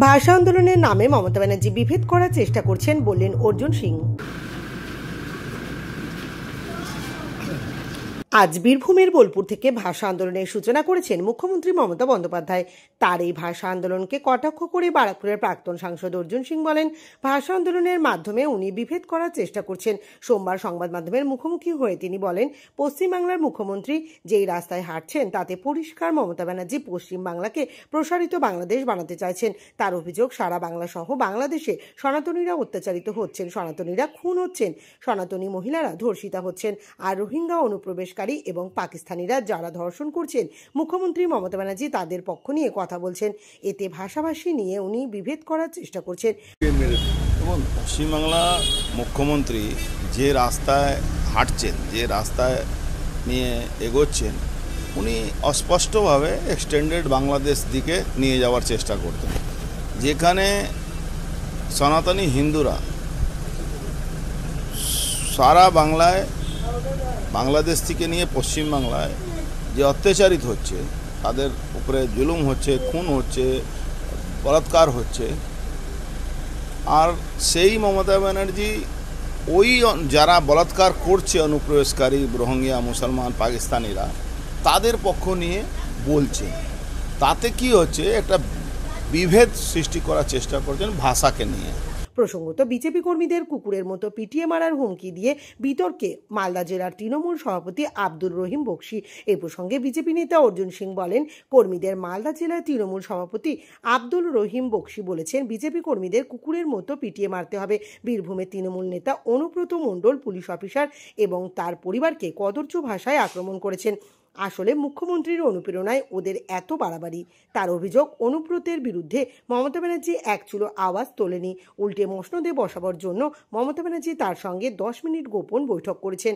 ভাষা আন্দোলনের নামে মমতা ব্যানার্জি বিভেদ করার চেষ্টা করছেন বললেন অর্জুন সিং। আজ বীরভূমের বোলপুর থেকে ভাষা আন্দোলনের সূচনা করেছেন মুখ্যমন্ত্রী মমতা বন্দ্যোপাধ্যায়। তার এই ভাষা আন্দোলনকে কটাক্ষ করে বারাকপুরের প্রাক্তন সাংসদ অর্জুন সিং বলেন, ভাষা আন্দোলনের মাধ্যমে উনি বিভেদ করার চেষ্টা করছেন। সোমবার সংবাদ মাধ্যমের মুখোমুখি হয়ে তিনি বলেন, পশ্চিমবাংলার মুখ্যমন্ত্রী যেই রাস্তায় হাঁটছেন তাতে পরিষ্কার মমতা ব্যানার্জি পশ্চিমবাংলাকে প্রসারিত বাংলাদেশ বানাতে চাইছেন। তার অভিযোগ, সারা বাংলা সহ বাংলাদেশে সনাতনীরা অত্যাচারিত হচ্ছেন, সনাতনীরা খুন হচ্ছেন, সনাতনী মহিলারা ধর্ষিতা হচ্ছেন, আর রোহিঙ্গা অনুপ্রবেশ এবং পাকিস্তানিরা যারা ধর্ষণ করছেন, মুখ্যমন্ত্রী মমতা ব্যানার্জি তাদের পক্ষ নিয়ে কথা বলছেন। এতে ভাষাভাষী নিয়ে উনি বিভেদ করার চেষ্টা করছেন। পশ্চিমবাংলা মুখ্যমন্ত্রী যে রাস্তায় হাঁটছেন, যে রাস্তায় নিয়ে এগোচ্ছেন, উনি অস্পষ্টভাবে এক্সটেন্ডেড বাংলাদেশ দিকে নিয়ে যাওয়ার চেষ্টা করতেন, যেখানে সনাতনী হিন্দুরা সারা বাংলাদেশ থেকে নিয়ে পশ্চিমবাংলায় যে অত্যাচারিত হচ্ছে, তাদের উপরে জুলুম হচ্ছে, খুন হচ্ছে, বলাৎকার হচ্ছে। আর সেই মমতা ব্যানার্জি ওই যারা বলাৎকার করছে, অনুপ্রবেশকারী রোহিঙ্গা, মুসলমান, পাকিস্তানিরা, তাদের পক্ষ নিয়ে বলছে। তাতে কি হচ্ছে, একটা বিভেদ সৃষ্টি করার চেষ্টা করছেন ভাষাকে নিয়ে। প্রসঙ্গত, বিজেপি কর্মীদের কুকুরের মতো পিটিয়ে মারার হুমকি দিয়ে বিতর্কে মালদা জেলার তৃণমূল সভাপতি আব্দুল রহিম বক্সি। এই প্রসঙ্গে বিজেপি নেতা অর্জুন সিং বলেন, কর্মীদের মালদা জেলার তৃণমূল সভাপতি আব্দুল রহিম বক্সি বলেছেন, বিজেপি কর্মীদের কুকুরের মতো পিটিয়ে মারতে হবে। বীরভূমের তৃণমূল নেতা অনুব্রত মণ্ডল পুলিশ অফিসার এবং তার পরিবারকে কদর্য ভাষায় আক্রমণ করেছেন। আসলে মুখ্যমন্ত্রীর অনুপ্রেরণায় ওদের এত বাড়াবাড়ি। তার অভিযোগ, অনুব্রতের বিরুদ্ধে মমতা ব্যানার্জি এক চুলো আওয়াজ তোলেনি, উল্টে মসনদে বসাবার জন্য মমতা ব্যানার্জি তার সঙ্গে 10 মিনিট গোপন বৈঠক করেছেন।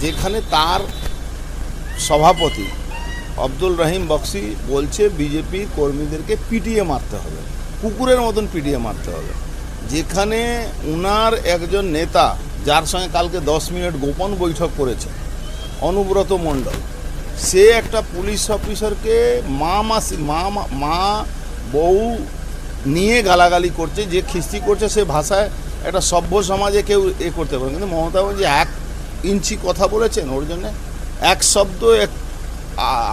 যেখানে তার সভাপতি আব্দুল রহিম বক্সি বলছে বিজেপি কর্মীদেরকে পিটিয়ে মারতে হবে, কুকুরের মতন পিটিয়ে মারতে হবে। যেখানে উনার একজন নেতা, যার সঙ্গে কালকে 10 মিনিট গোপন বৈঠক করেছে, অনুব্রত মণ্ডল, সে একটা পুলিশ অফিসারকে মা বউ নিয়ে গালাগালি করছে, যে খিস্তি করছে। সে ভাষায় একটা সভ্য সমাজে কেউ করতে পারে, কিন্তু মমতা ব্যানার্জি 1 ইঞ্চি কথা বলেছেন, ওর জন্য এক শব্দ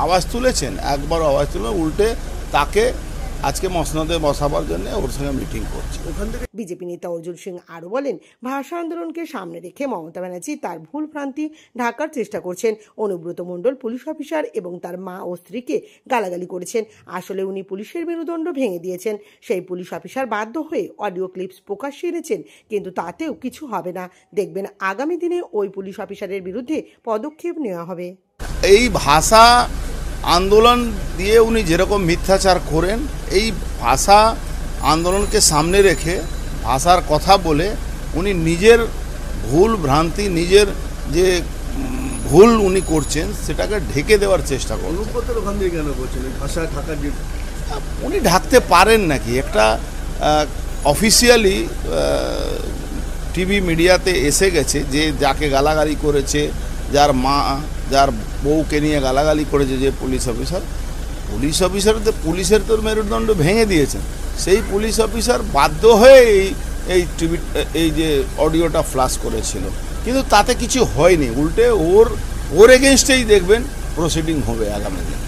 আওয়াজ তুলেছেন, একবার আওয়াজ তুলে উল্টে তাকে আজকে মসনদে বসাবার জন্য ওর সঙ্গে মিটিং করছে। বিজেপি নেতা অর্জুন সিং আরো বলেন, ভাষা আন্দোলনকে সামনে রেখে মমতা ব্যানার্জি তার ভুল ভ্রান্তি ঢাকার চেষ্টা করছেন। অনুব্রত মণ্ডল পুলিশ অফিসার এবং তার মা ও স্ত্রীকে গালাগালি করেছেন। আসলে উনি পুলিশের মেরুদণ্ড ভেঙে দিয়েছেন। সেই পুলিশ অফিসার বাধ্য হয়ে অডিও ক্লিপস প্রকাশ্যে এনেছেন, কিন্তু তাতেও কিছু হবে না। দেখবেন আগামী দিনে ওই পুলিশ অফিসারের বিরুদ্ধে পদক্ষেপ নেওয়া হবে। এই ভাষা আন্দোলন দিয়ে উনি যেরকম মিথ্যাচার করেন, এই ভাষা আন্দোলনকে সামনে রেখে ভাষার কথা বলে উনি নিজের ভুল ভ্রান্তি, নিজের যে ভুল উনি করছেন, সেটাকে ঢেকে দেওয়ার চেষ্টা করেন। ওখান দিয়ে কেন করছেন ভাষা ঢাকার? উনি ঢাকতে পারেন নাকি? একটা অফিসিয়ালি টিভি মিডিয়াতে এসে গেছে যে যাকে গালাগালি করেছে, যার মা, যার বউকে নিয়ে গালাগালি করেছে যে পুলিশ অফিসার পুলিশের তো মেরুদণ্ড ভেঙে দিয়েছেন। সেই পুলিশ অফিসার বাধ্য হয়ে এই যে অডিওটা ফ্ল্যাশ করেছিল, কিন্তু তাতে কিছু হয়নি, উল্টে ওর এগেনস্টেই দেখবেন প্রসিডিং হবে আগামী দিন।